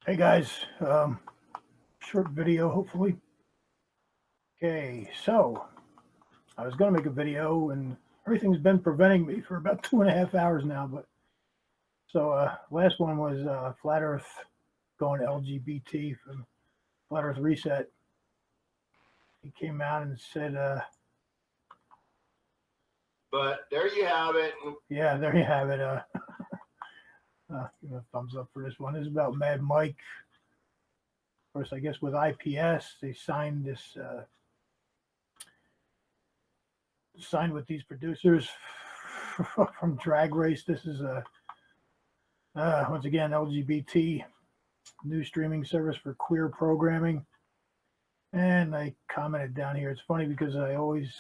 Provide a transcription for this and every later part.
Hey guys, short video hopefully. Okay, so I was going to make a video and everything's been preventing me for about 2.5 hours now. But so last one was Flat Earth going LGBT from Flat Earth Reset. He came out and said, but there you have it. Yeah, there you have it. Give a thumbs up for this one. This is about Mad Mike. Of course, I guess with IPS, they signed this, signed with these producers from Drag Race. This is a, once again, LGBT new streaming service for queer programming. And I commented down here. It's funny because I always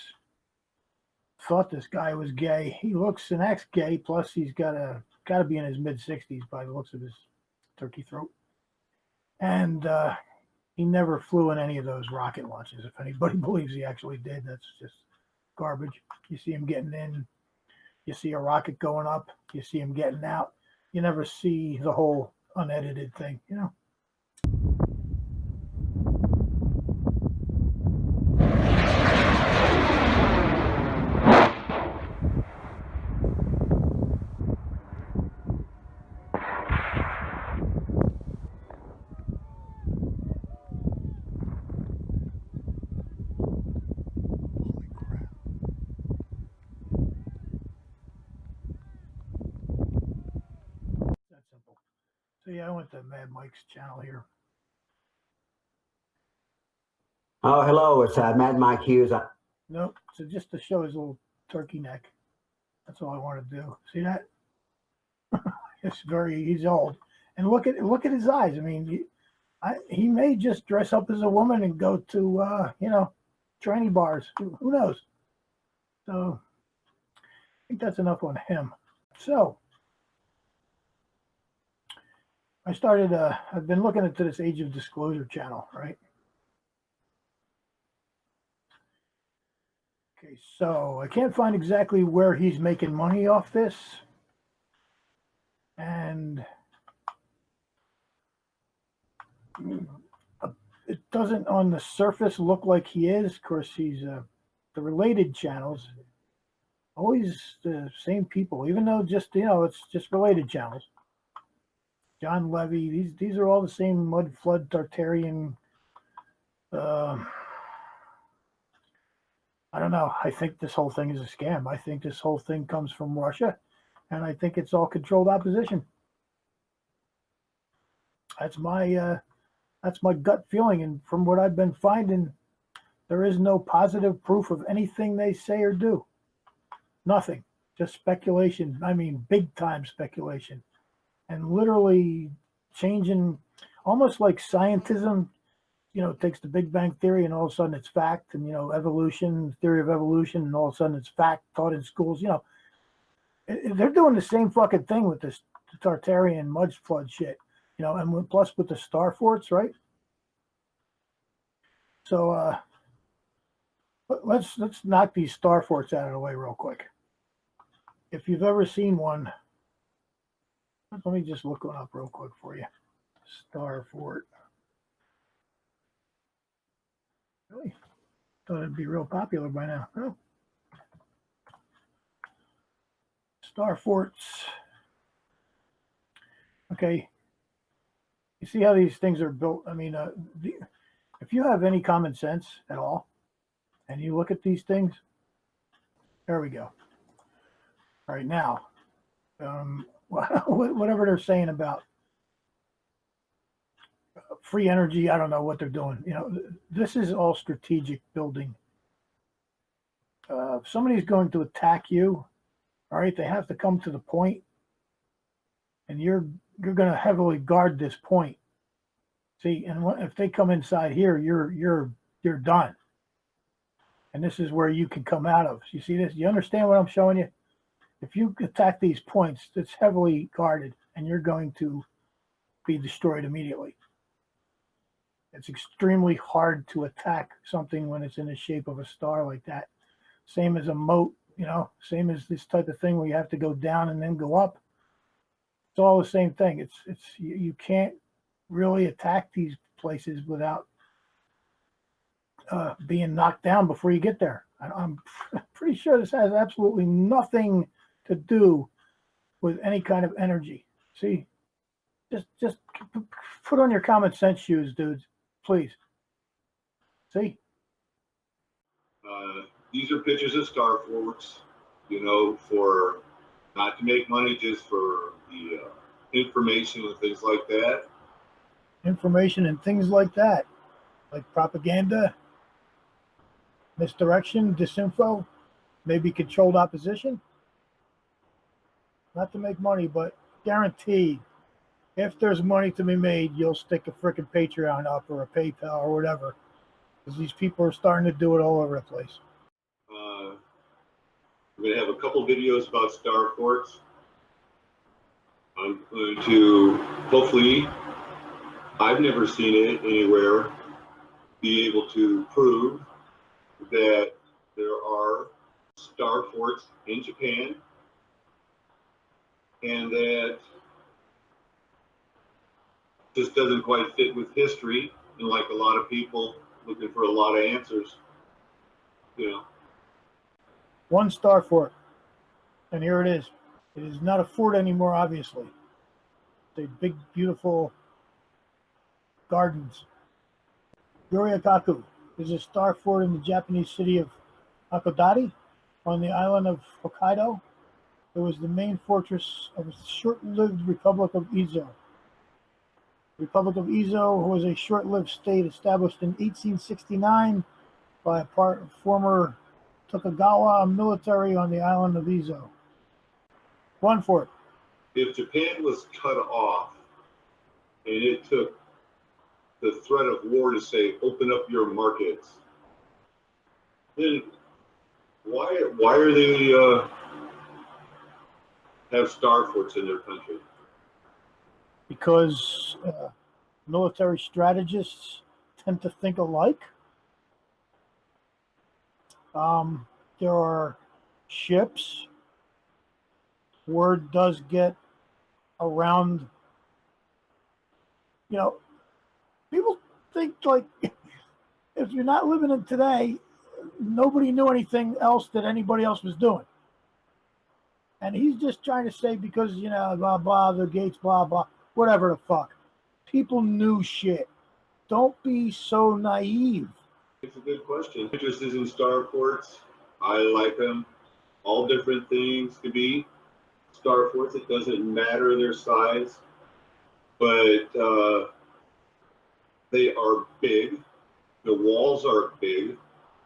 thought this guy was gay. He looks and acts gay. Plus, he's got to be in his mid-60s by the looks of his turkey throat. And he never flew in any of those rocket launches. If anybody believes he actually did, that's just garbage. You see him getting in. You see a rocket going up. You see him getting out. You never see the whole unedited thing, you know. So yeah, I went to Mad Mike's channel here. Oh, hello, it's Mad Mike Hughes. Nope, so just to show his little turkey neck. That's all I want to do. See that? He's old. And look at his eyes. I mean, he may just dress up as a woman and go to, tranny bars. Who knows? So I think that's enough on him. So I started, I've been looking into this Age of Disclosure channel, right? Okay, so I can't find exactly where he's making money off this. And it doesn't on the surface look like he is. Of course, he's the related channels, always the same people, even though just, it's just related channels. John Levy, these are all the same mud flood Tartarian. I don't know. I think this whole thing is a scam. I think this whole thing comes from Russia, and I think it's all controlled opposition. That's my gut feeling, and from what I've been finding, there is no positive proof of anything they say or do. Nothing. Just speculation. I mean, big time speculation. And literally changing, almost like scientism, takes the Big Bang Theory and all of a sudden it's fact, and, evolution, theory of evolution, and all of a sudden it's fact taught in schools. They're doing the same fucking thing with this Tartarian mud flood shit, and plus with the star forts, right? So let's knock these star forts out of the way real quick. If you've ever seen one, let me just look one up real quick for you. Star fort. Really? Thought it'd be real popular by now. Oh. Star forts. Okay. You see how these things are built? I mean, if you have any common sense at all, and you look at these things, there we go. All right, now, whatever they're saying about free energy, I don't know what they're doing. This is all strategic building. If somebody's going to attack you, all right, they have to come to the point, and you're going to heavily guard this point. See, and if they come inside here, you're done. And this is where you can come out of. You see this? You understand what I'm showing you? If you attack these points, it's heavily guarded, and you're going to be destroyed immediately. It's extremely hard to attack something when it's in the shape of a star like that. Same as a moat, same as this type of thing where you have to go down and then go up. It's all the same thing. You can't really attack these places without being knocked down before you get there. I'm pretty sure this has absolutely nothing to do with any kind of energy. See, just put on your common sense shoes, dudes, please. See? These are pictures of star forts, you know, for not to make money, just for the information and things like that. Information and things like that, like propaganda, misdirection, disinfo, maybe controlled opposition. Not to make money, but guaranteed, if there's money to be made, you'll stick a freaking Patreon up or a PayPal or whatever, because these people are starting to do it all over the place. We're going to have a couple videos about star forts. I'm going to, hopefully, I've never seen it anywhere, be able to prove that there are star forts in Japan, and that just doesn't quite fit with history, and like a lot of people looking for a lot of answers, you know. One star fort, and here it is. It is not a fort anymore, obviously. It's a big, beautiful gardens. Yorikaku is a star fort in the Japanese city of Hakodate on the island of Hokkaido. It was the main fortress of a short-lived Republic of Ezo. Republic of Ezo was a short-lived state established in 1869 by a part of former Tokugawa military on the island of Ezo. One fort. If Japan was cut off and it took the threat of war to say, open up your markets, then why are they have star forts in their country? Because military strategists tend to think alike. There are ships. Word does get around. You know, people think like if you're not living in today, nobody knew anything else that anybody else was doing. And he's just trying to say because, you know, blah, blah, the gates, blah, blah, whatever the fuck. People knew shit. Don't be so naive. It's a good question. Interest is in star forts. I like them. All different things to be star forts. It doesn't matter their size, but they are big. The walls are big.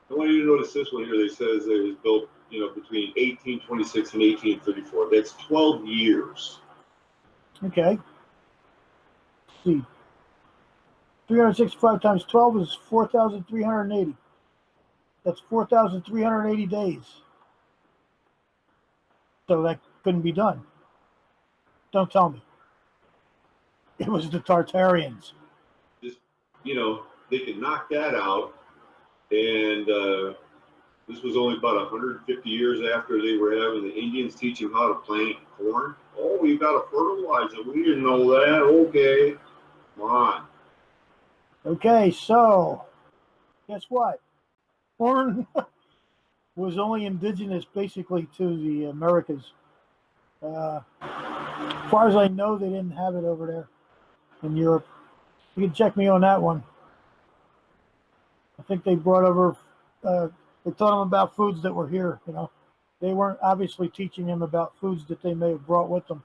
I want you to notice this one here. They says it was built, you know, between 1826 and 1834. That's 12 years. Okay. Let's see. 365 times 12 is 4,380. That's 4,380 days. So that couldn't be done. Don't tell me. It was the Tartarians. Just, you know, they could knock that out. And this was only about 150 years after they were having the Indians teach them how to plant corn. Oh, you got to fertilize it. We didn't know that. Okay. Come on. Okay, so guess what? Corn was only indigenous basically to the Americas. As far as I know, they didn't have it over there in Europe. You can check me on that one. I think they brought over, they taught them about foods that were here, you know. They weren't obviously teaching them about foods that they may have brought with them.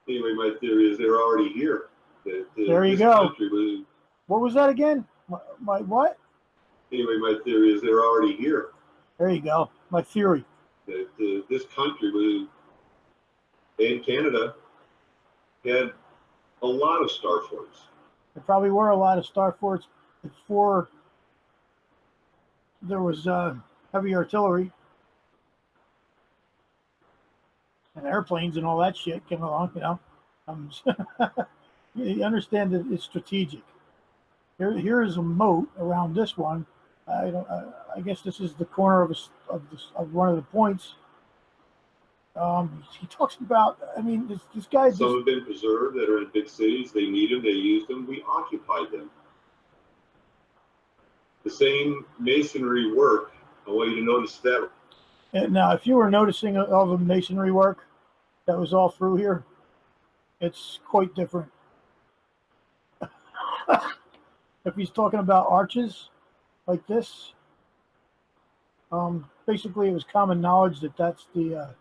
Anyway, my theory is they're already here. There you go. What was that again? My what? Anyway, my theory is they're already here. There you go. My theory. That this country was, and Canada had a lot of star forts. There probably were a lot of star forts before there was heavy artillery and airplanes and all that shit came along, you know. You understand that it's strategic. Here is a moat around this one. I guess this is the corner of one of the points. He talks about, I mean, this guy just, Some have been preserved that are in big cities. They need them. They use them. We occupied them. The same masonry work. I want you to notice that. and now if you were noticing all the masonry work that was all through here, it's quite different. If he's talking about arches like this, basically it was common knowledge that that's the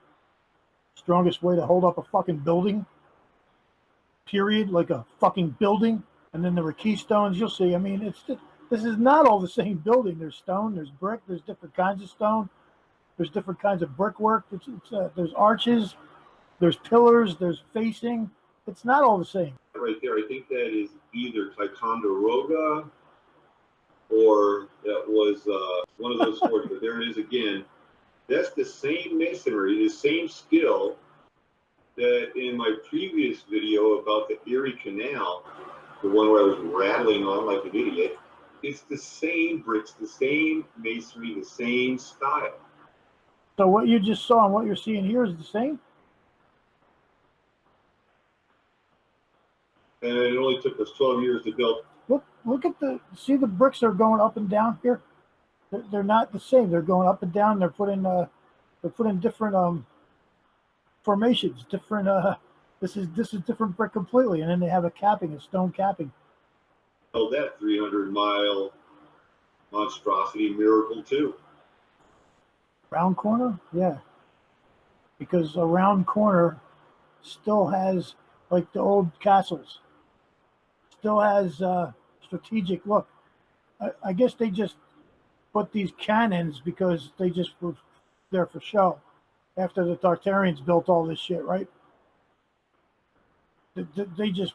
strongest way to hold up a fucking building, period, like a fucking building. And then there were keystones. You'll see. I mean, this is not all the same building. There's stone, there's brick, there's different kinds of stone, there's different kinds of brickwork. There's arches, there's pillars, there's facing. It's not all the same. Right there, I think that is either Ticonderoga or that was one of those forts. But there it is again. That's the same masonry, the same skill that in my previous video about the Erie Canal, the one where I was rattling on like an idiot, it's the same bricks, the same masonry, the same style. So what you just saw and what you're seeing here is the same? And it only took us 12 years to build. Look at see the bricks are going up and down here? They're not the same. They're going up and down. They're put in different formations, different this is different brick completely, and then they have a capping, a stone capping. Oh, that 300-mile monstrosity miracle too. Round corner? Yeah. Because a round corner still has, like the old castles, still has strategic look. I guess they just put these cannons because they just were there for show after the Tartarians built all this shit, right? They just,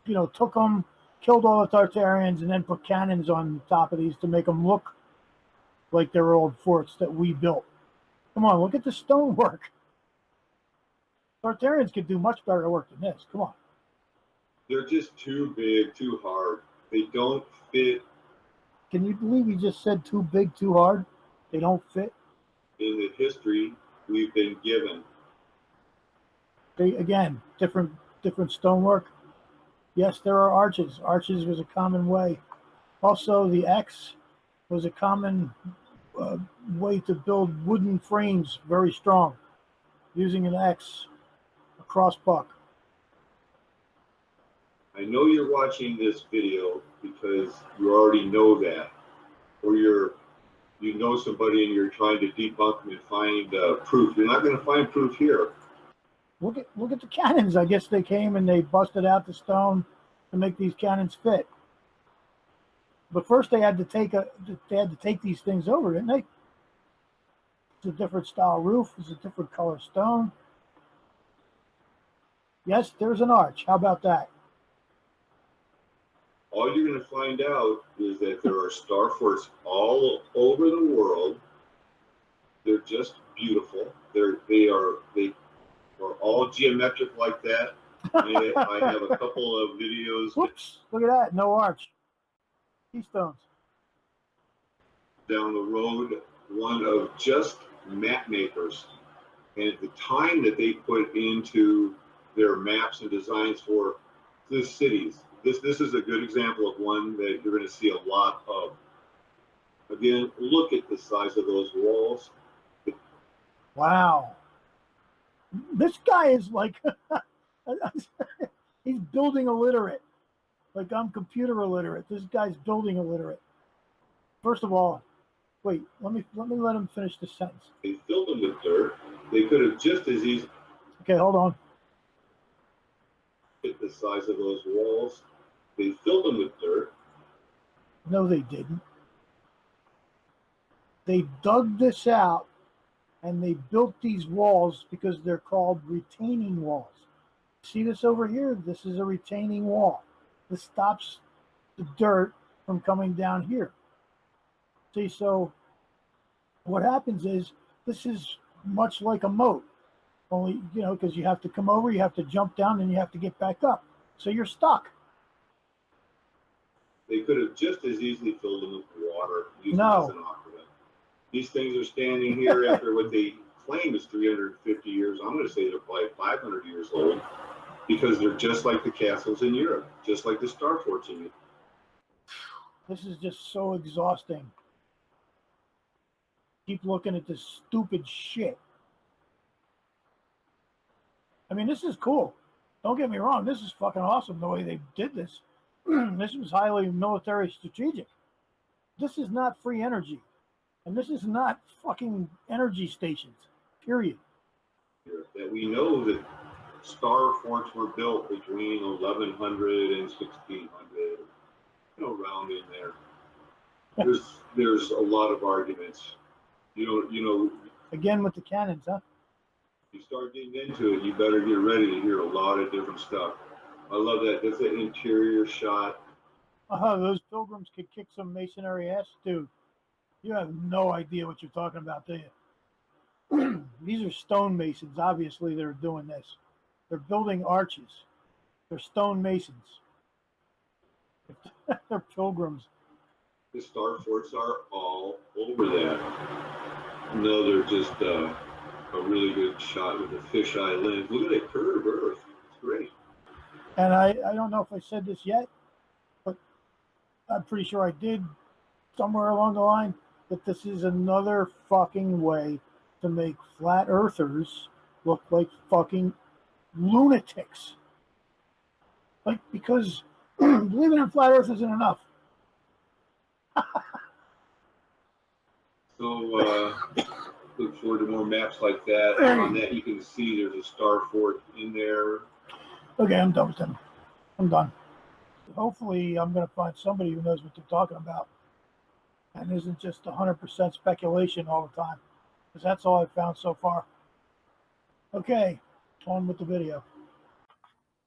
took them, killed all the Tartarians, and then put cannons on top of these to make them look like their old forts that we built. Come on, look at the stonework. Tartarians could do much better work than this. Come on. They're just too big, too hard. They don't fit. Can you believe he just said too big, too hard? They don't fit. In the history we've been given. They, again, different stonework. Yes, there are arches. Arches was a common way. Also, the X was a common way to build wooden frames very strong, using an X, a cross buck. I know you're watching this video because you already know that, or you know somebody and you're trying to debunk them and find proof. You're not going to find proof here. Look at the cannons. I guess they came and they busted out the stone to make these cannons fit. But first they had to take these things over, didn't they? It's a different style roof. It's a different color stone. Yes, there's an arch. How about that? All you're going to find out is that there are star forts all over the world. They're just beautiful. They are all geometric like that. I have a couple of videos. Whoops! Look at that. No arch. Keystones. Down the road, one of just map makers, and the time that they put into their maps and designs for the cities. This is a good example of one that you're going to see a lot of. Again, look at the size of those walls. Wow. This guy is like, he's building illiterate. Like I'm computer illiterate. This guy's building illiterate. First of all, wait, let me let him finish the sentence. They filled them with dirt. They could have just as easily Okay, hold on. hit the size of those walls. They filled them with dirt. No, they didn't. They dug this out and they built these walls because they're called retaining walls. See this over here? This is a retaining wall. This stops the dirt from coming down here. See, so what happens is this is much like a moat. Only, because you have to come over, you have to jump down, and you have to get back up. So you're stuck. They could have just as easily filled them with water. Used No. them as an aqueduct. These things are standing here after what they claim is 350 years. I'm going to say they're probably 500 years old because they're just like the castles in Europe, just like the star forts in Europe. This is just so exhausting. Keep looking at this stupid shit. I mean, this is cool. Don't get me wrong. This is fucking awesome the way they did this. This was highly military strategic. This is not free energy. And this is not fucking energy stations, period. That we know that star forts were built between 1100 and 1600, around in there. There's a lot of arguments. Again with the cannons, huh? You start getting into it, you better get ready to hear a lot of different stuff. I love that. That's an interior shot. Those pilgrims could kick some masonry ass, dude. You have no idea what you're talking about, do you? These are stonemasons, obviously, that are doing this. They're building arches. They're stone masons. They're pilgrims. The star forts are all over that. No, they're just a really good shot with the fisheye lens. Look at that curved earth. It's great. And I don't know if I said this yet, but I'm pretty sure I did somewhere along the line, that this is another fucking way to make flat earthers look like fucking lunatics. Like, because believing in flat earth isn't enough. So look forward to more maps like that. On that, you can see there's a star fort in there. Okay, I'm done with them. I'm done. Hopefully, I'm going to find somebody who knows what they're talking about and isn't just 100% speculation all the time, because that's all I've found so far. Okay, on with the video.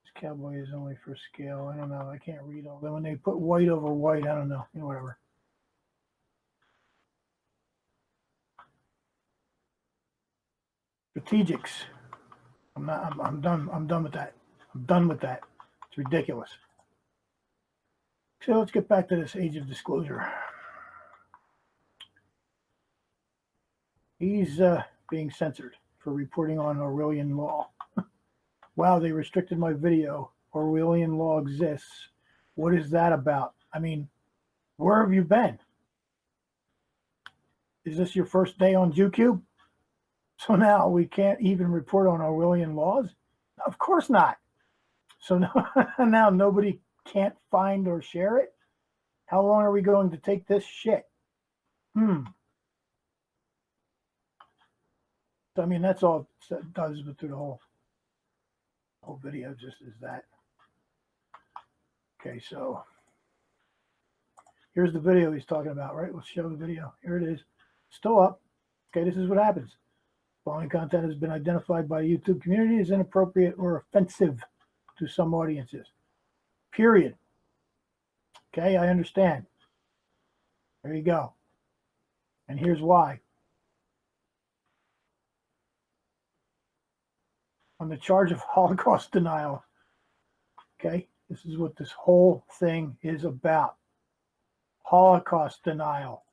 This cowboy is only for scale. I don't know. I can't read all that. When they put white over white, I don't know. Whatever. Strategics. I'm done. I'm done with that. I'm done with that. It's ridiculous. So let's get back to this age of disclosure. He's being censored for reporting on Orwellian law. Wow, they restricted my video. Orwellian law exists. What is that about? I mean, where have you been? Is this your first day on JewCube? So now we can't even report on Orwellian laws? Of course not. So now nobody can't find or share it? How long are we going to take this shit? So, I mean, that's all it does through the whole video, just is that. Okay, so here's the video he's talking about, right? Let's show the video. Here it is. Still up. Okay, this is what happens. Following content has been identified by the YouTube community as inappropriate or offensive to some audiences. Period. Okay, I understand. There you go. And here's why. On the charge of Holocaust denial. Okay, this is what this whole thing is about. Holocaust denial.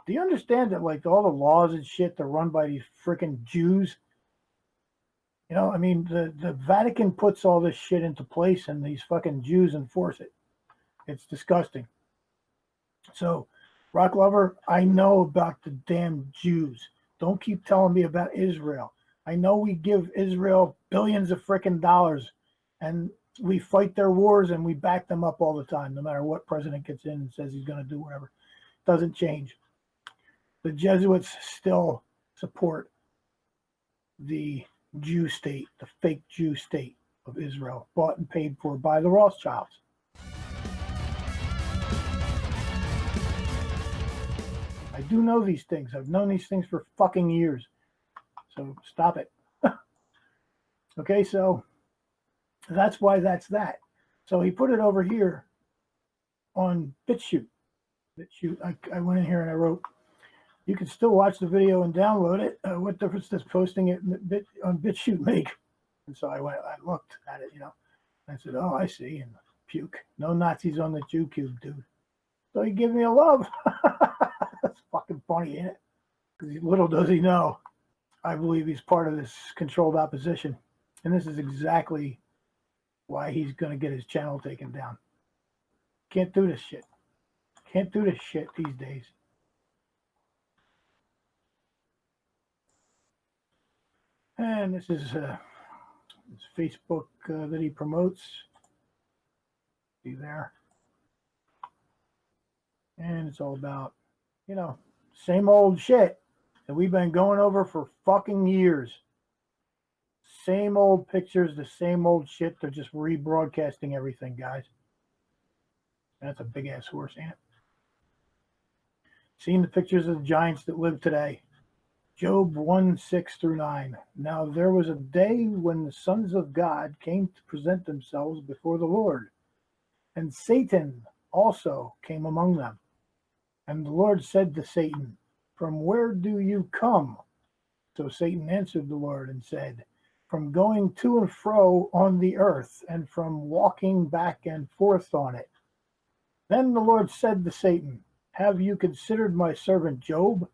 Do you understand that, like, all the laws and shit are run by these freaking Jews? I mean, the Vatican puts all this shit into place and these fucking Jews enforce it. It's disgusting. So, Rock Lover, I know about the damn Jews. Don't keep telling me about Israel. I know we give Israel billions of freaking dollars and we fight their wars and we back them up all the time, no matter what president gets in and says he's going to do whatever. Doesn't change. The Jesuits still support the Jew state, the fake Jew state of Israel, bought and paid for by the Rothschilds. I do know these things. I've known these things for fucking years. So stop it. Okay, so that's why that's that. So he put it over here on BitChute. I went in here and I wrote, you can still watch the video and download it. What difference does posting it on BitChute make? And so I looked at it, I said, oh, I see. And puke. No Nazis on the JewCube, dude. So he gave me a love. That's fucking funny, ain't it? Because little does he know. I believe he's part of this controlled opposition. And this is exactly why he's going to get his channel taken down. Can't do this shit. Can't do this shit these days. And this is his Facebook that he promotes. See there. And it's all about, you know, same old shit that we've been going over for fucking years. Same old pictures, the same old shit. They're just rebroadcasting everything, guys. That's a big ass horse, ain't it? Seeing the pictures of the giants that live today. Job 1:6-9. Now there was a day when the sons of God came to present themselves before the Lord, and Satan also came among them. And the Lord said to Satan, "From where do you come?" So Satan answered the Lord and said, "From going to and fro on the earth, and from walking back and forth on it." Then the Lord said to Satan, "Have you considered my servant Job?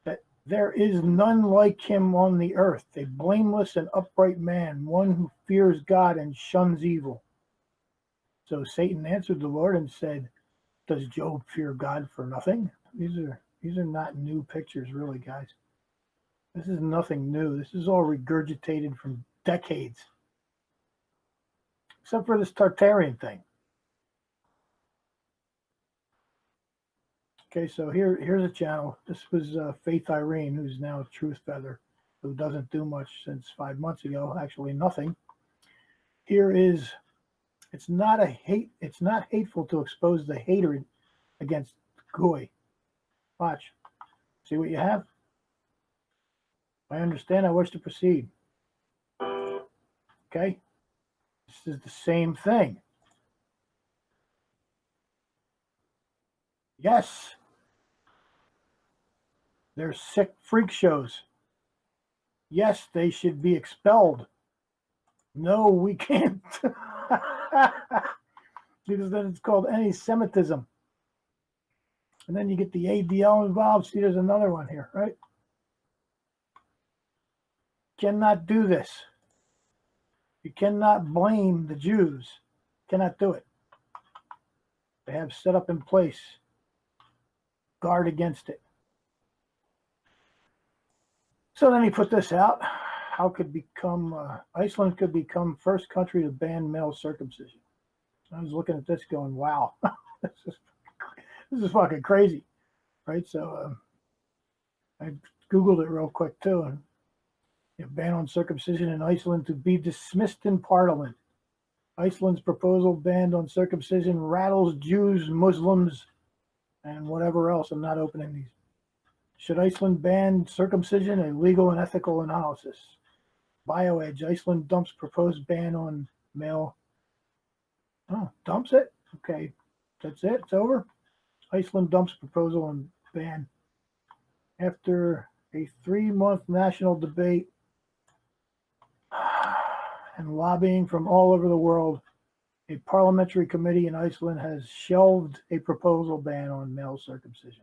That there is none like him on the earth, a blameless and upright man, one who fears God and shuns evil." So Satan answered the Lord and said, "Does Job fear God for nothing?" These are not new pictures, really, guys. This is nothing new. This is all regurgitated from decades. Except for this Tartarian thing. Okay, so here's a channel. This was Faith Irene, who's now Truth Feather, who doesn't do much since 5 months ago. Actually, nothing. Here is, it's not hateful to expose the hatred against Goy. Watch. See what you have? I understand. I wish to proceed. Okay? This is the same thing. Yes. They're sick freak shows. Yes, they should be expelled. No, we can't. Because then it's called anti-Semitism. And then you get the ADL involved. See, there's another one here, right? Cannot do this. You cannot blame the Jews. Cannot do it. They have set up in place. Guard against it. So then he put this out. How could Iceland could become first country to ban male circumcision. I was looking at this going, wow, this is fucking crazy, right? So I Googled it real quick too. And ban on circumcision in Iceland to be dismissed in Parliament. Iceland's proposal ban on circumcision rattles Jews, Muslims, and whatever else. I'm not opening these. Should Iceland ban circumcision? A legal and ethical analysis. BioEdge. Iceland dumps proposed ban on male. Oh, dumps it? Okay. That's it? It's over? Iceland dumps proposal on ban. After a 3-month national debate and lobbying from all over the world, a parliamentary committee in Iceland has shelved a proposal ban on male circumcision.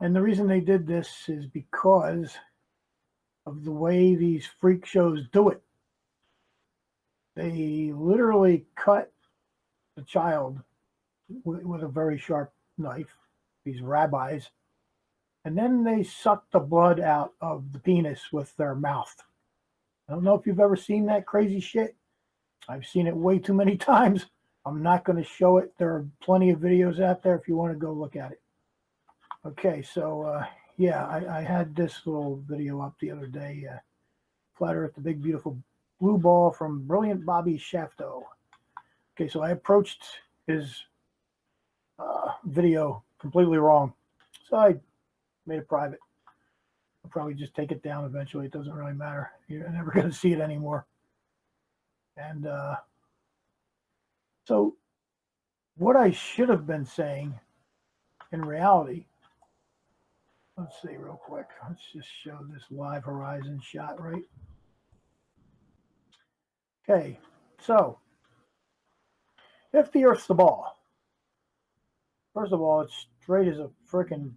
And the reason they did this is because of the way these freak shows do it. They literally cut the child with a very sharp knife, these rabbis, and then they suck the blood out of the penis with their mouth. I don't know if you've ever seen that crazy shit. I've seen it way too many times. I'm not going to show it. There are plenty of videos out there if you want to go look at it. Okay, so yeah, I had this little video up the other day. Flatter at the big, beautiful blue ball from Brilliant Bobby Shafto. Okay, so I approached his video completely wrong. So I made it private. I'll probably just take it down eventually. It doesn't really matter. You're never going to see it anymore. And so what I should have been saying in reality, let's see real quick. Let's just show this live horizon shot, right? Okay, so if the Earth's the ball, first of all, it's straight as a frickin'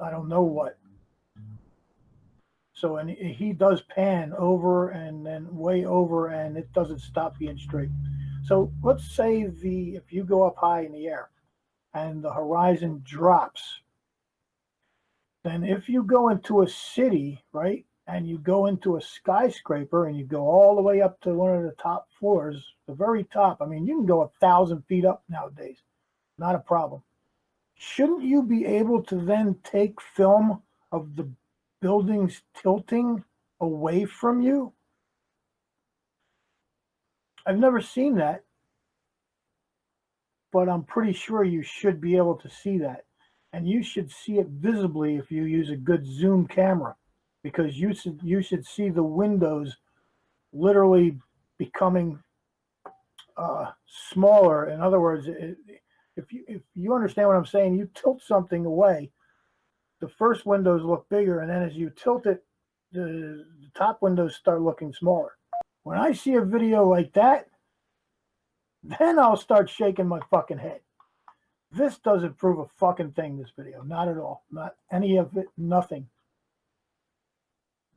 I don't know what. So, and he does pan over and then way over, and it doesn't stop being straight. So let's say if you go up high in the air and the horizon drops, then if you go into a city, right, and you go into a skyscraper and you go all the way up to one of the top floors, the very top, I mean, you can go 1,000 feet up nowadays, not a problem. Shouldn't you be able to then take film of the buildings tilting away from you? I've never seen that, but I'm pretty sure you should be able to see that. And you should see it visibly if you use a good zoom camera, because you should see the windows literally becoming smaller. In other words, if you understand what I'm saying, you tilt something away, the first windows look bigger, and then as you tilt it, the top windows start looking smaller. When I see a video like that, then I'll start shaking my fucking head. This doesn't prove a fucking thing, this video. Not at all. Not any of it, nothing.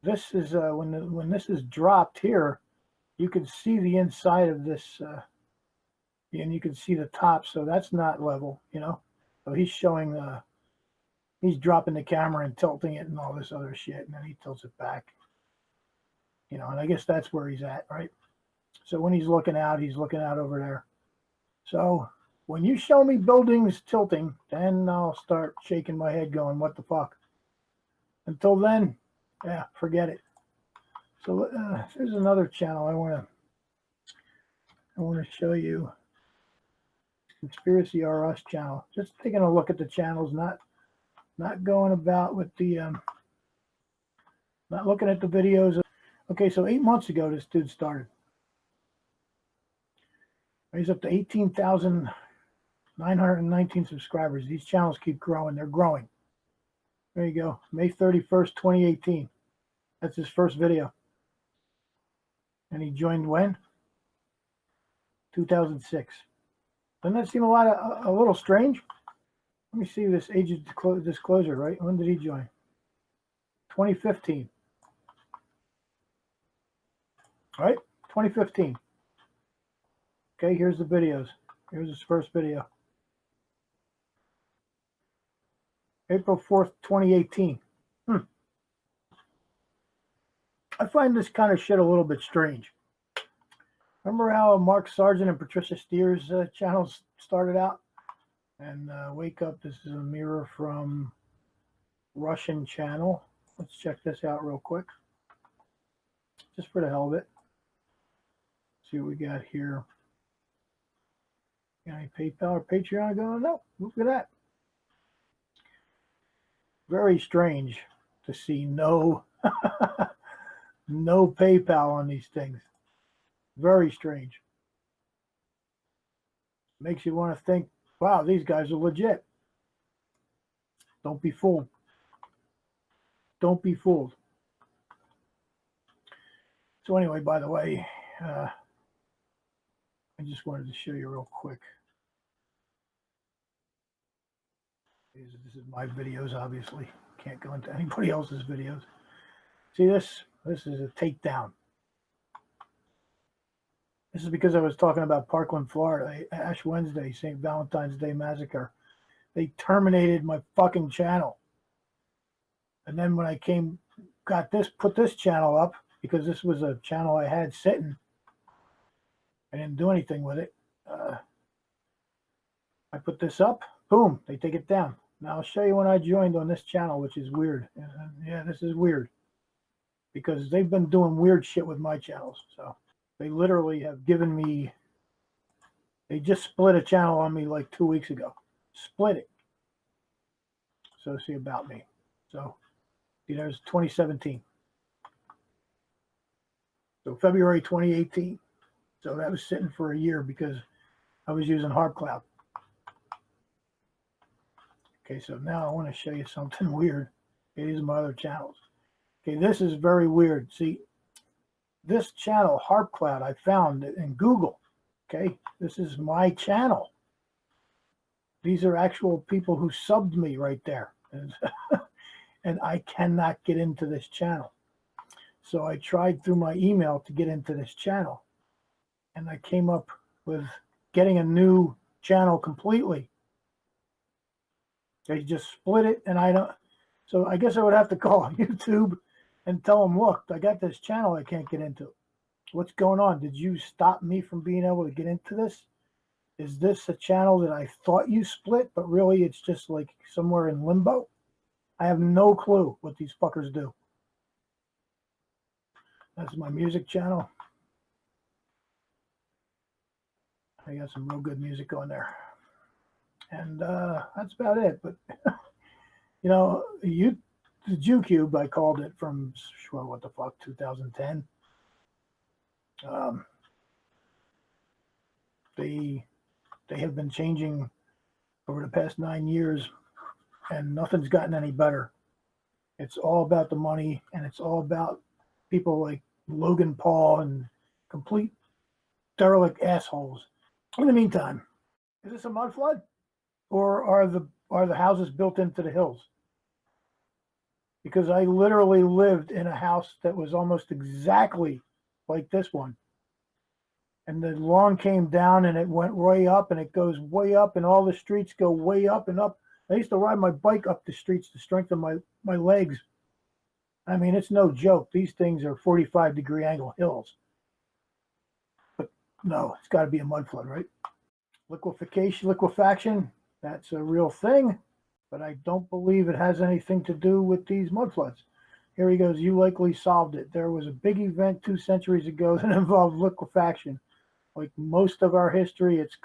This is, when this is dropped here, you can see the inside of this, and you can see the top, so that's not level, you know? So he's showing, he's dropping the camera and tilting it and all this other shit, and then he tilts it back. You know, and I guess that's where he's at, right? So when he's looking out over there. So when you show me buildings tilting, then I'll start shaking my head going, what the fuck? Until then, yeah, forget it. So there's another channel I want to show you. Conspiracy RS channel. Just taking a look at the channels, not going about with the not looking at the videos. Okay, so 8 months ago this dude started. He's up to 18,919 subscribers. These channels keep growing. They're growing. There you go. May 31st, 2018. That's his first video. And he joined when? 2006. Doesn't that seem a little strange? Let me see this age of disclosure, right? When did he join? 2015. Right? 2015. Okay, here's the videos. Here's his first video. April 4th, 2018. I find this kind of shit a little bit strange. Remember how Mark Sargent and Patricia Steers channels started out? And Wake Up, this is a mirror from Russian channel. Let's check this out real quick. Just for the hell of it. See what we got here. Got any PayPal or Patreon going? No, look at that. Very strange to see no no PayPal on these things. Very strange. Makes you want to think, wow, these guys are legit. Don't be fooled. Don't be fooled. So anyway, by the way, I just wanted to show you real quick. This is my videos, obviously. Can't go into anybody else's videos. See this? This is a takedown. This is because I was talking about Parkland, Florida, Ash Wednesday, St. Valentine's Day Massacre. They terminated my fucking channel. And then when I put this channel up, because this was a channel I had sitting, I didn't do anything with it. I put this up, boom, they take it down. Now I'll show you when I joined on this channel, which is weird. Yeah, this is weird. Because they've been doing weird shit with my channels. So they literally have given me, they just split a channel on me like 2 weeks ago. Split it. So see about me. So there's 2017. So February 2018. So that was sitting for a year because I was using haarpCloud. Okay, so now I want to show you something weird. Okay, these are my other channels. Okay, this is very weird. See, this channel, haarpCloud, I found it in Google. Okay, this is my channel. These are actual people who subbed me right there. And I cannot get into this channel. So I tried through my email to get into this channel, and I came up with getting a new channel completely. They just split it, and I don't. So I guess I would have to call YouTube and tell them, look, I got this channel I can't get into. What's going on? Did you stop me from being able to get into this? Is this a channel that I thought you split, but really it's just like somewhere in limbo? I have no clue what these fuckers do. That's my music channel. I got some real good music on there. And that's about it. But, you know, the JewCube, I called it from, well, what the fuck, 2010. They have been changing over the past 9 years, and nothing's gotten any better. It's all about the money, and it's all about people like Logan Paul and complete derelict assholes. In the meantime, is this a mud flood, or are the houses built into the hills? Because I literally lived in a house that was almost exactly like this one. And the lawn came down and it went way up, and it goes way up, and all the streets go way up and up. I used to ride my bike up the streets to strengthen my legs. I mean, it's no joke. These things are 45-degree angle hills. But no, it's got to be a mud flood, right? Liquefaction, that's a real thing, but I don't believe it has anything to do with these mud floods. Here he goes, you likely solved it. There was a big event 2 centuries ago that involved liquefaction. Like most of our history, it's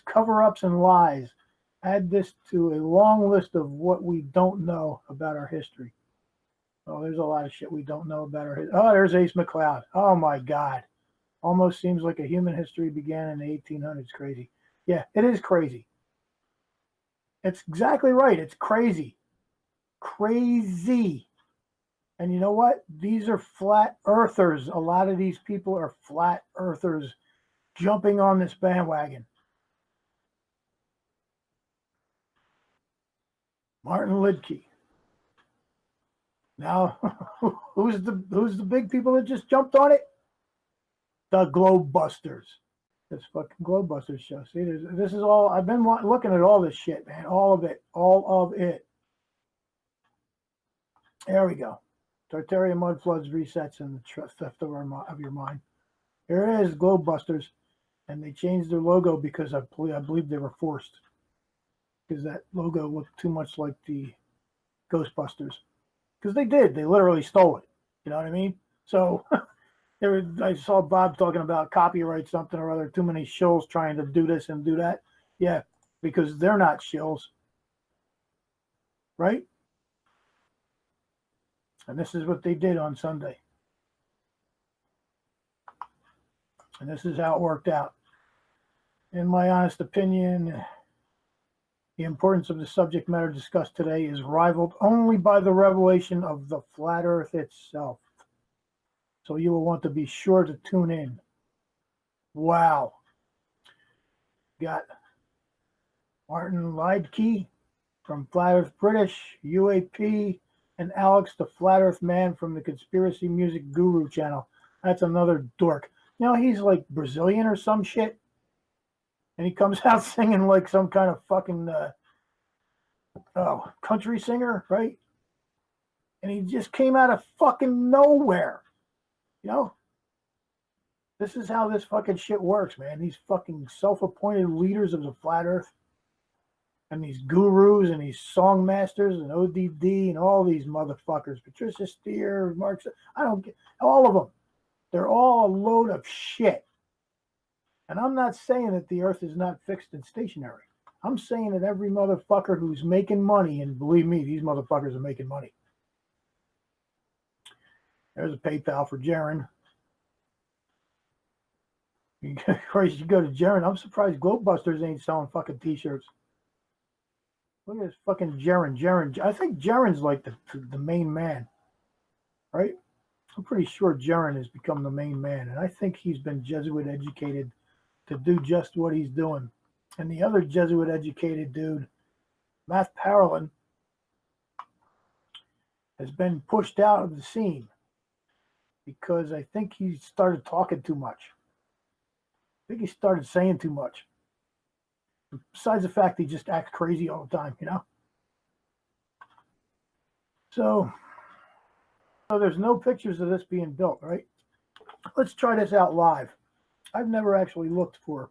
cover-ups and lies. Add this to a long list of what we don't know about our history. Oh, there's a lot of shit we don't know about our history. Oh, there's Ace McLeod. Oh, my God. Almost seems like a human history began in the 1800s. Crazy. Yeah, it is crazy. It's exactly right. It's crazy. Crazy. And you know what? These are flat earthers. A lot of these people are flat earthers jumping on this bandwagon. Martin Lidke. Now, who's the big people that just jumped on it? The Globebusters. This fucking Globebusters show. See, this is all, I've been looking at all this shit, man. All of it. All of it. There we go. Tartary mud floods, resets, and the theft of your mind. Here it is, Globebusters. And they changed their logo because I believe they were forced. Because that logo looked too much like the Ghostbusters. Because they did. They literally stole it. You know what I mean? So I saw Bob talking about copyright something or other. Too many shills trying to do this and do that. Yeah, because they're not shills. Right? And this is what they did on Sunday. And this is how it worked out. In my honest opinion, the importance of the subject matter discussed today is rivaled only by the revelation of the flat earth itself. So you will want to be sure to tune in. Wow. Got Martin Lidke from Flat Earth British, UAP, and Alex, the Flat Earth Man from the Conspiracy Music Guru channel. That's another dork. You know, he's like Brazilian or some shit. And he comes out singing like some kind of fucking country singer, right? And he just came out of fucking nowhere. You know? This is how this fucking shit works, man. These fucking self-appointed leaders of the Flat Earth. And these gurus and these song masters and ODD and all these motherfuckers. Patricia Steer, Mark, I don't get all of them. They're all a load of shit. And I'm not saying that the earth is not fixed and stationary. I'm saying that every motherfucker who's making money, and believe me, these motherfuckers are making money. There's a PayPal for Jaron. You go to Jaron. I'm surprised Globebusters ain't selling fucking t-shirts. Look at this fucking Jaron. I think Jaron's like the main man, right? I'm pretty sure Jaron has become the main man, and I think he's been Jesuit educated to do just what he's doing. And the other Jesuit educated dude, Matt Parolin, has been pushed out of the scene. because I think he started talking too much. I think he started saying too much. Besides the fact he just acts crazy all the time, you know? So there's no pictures of this being built, right? Let's try this out live. I've never actually looked for